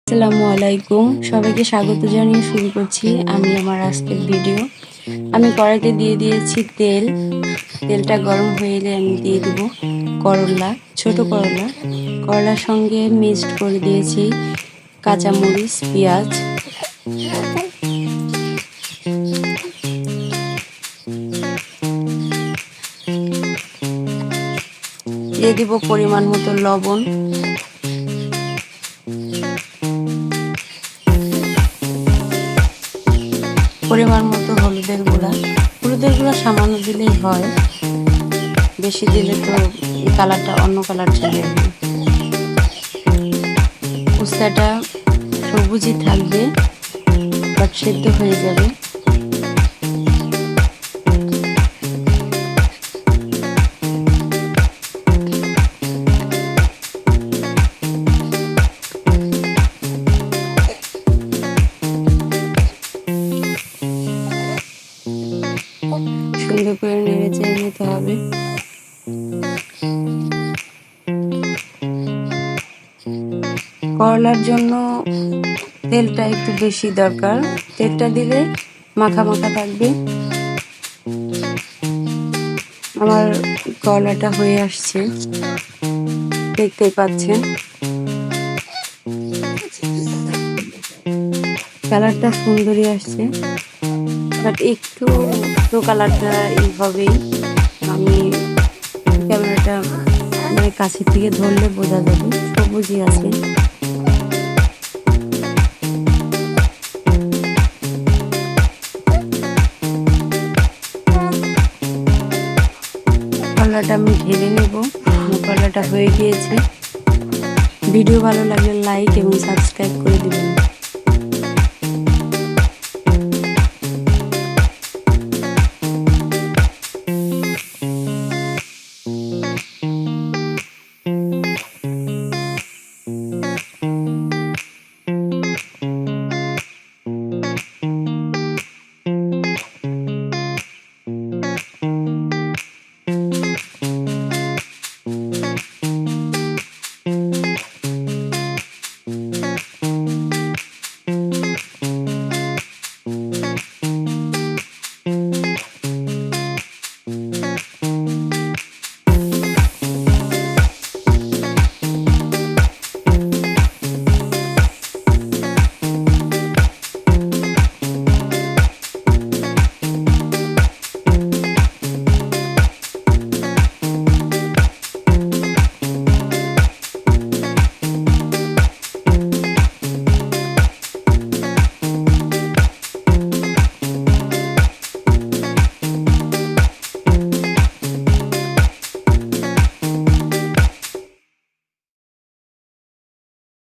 আসসালামু আলাইকুম, সবাইকে স্বাগত জানিয়ে শুরু করছি আমি আমার আজকের ভিডিও। আমি কড়াইতে দিয়ে দিয়েছি তেল। তেলটা গরম হয়ে এলে আমি দিয়ে দিব করলা, ছোট করলা। করলার সঙ্গে মিক্সড করে দিয়েছি কাঁচামরিচ, পেঁয়াজ। দিয়ে দিব পরিমাণ মতো লবণ। পরিমাণ মতো হলুদের গুঁড়া। হলুদের গুঁড়া সামান্য দিলেই হয়, বেশি দিলে তো এই কালারটা অন্য কালার চলে যাবে। উস্তাটা সবুজই থাকবে, বাট সেদ্ধ হয়ে যাবে। সুন্দর করে নেড়ে চেড়ে নিতে হবে। করলার জন্য তেলটা একটু বেশি দরকার। তেলটা দিলে মাখা মাখা থাকবে। আমার করলাটা হয়ে আসছে, দেখতেই পাচ্ছেন। কালারটা সুন্দরই আসছে, বাট একটু তো কালারটা এইভাবেই। আমি ক্যামেরাটা মানে কাছের থেকে ধরলে বোঝা যাবে সবুজই আছে। করলাটা আমি ঢেলে নেব। করলাটা হয়ে গিয়েছে। ভিডিও ভালো লাগলে লাইক এবং সাবস্ক্রাইব করে দিবেন।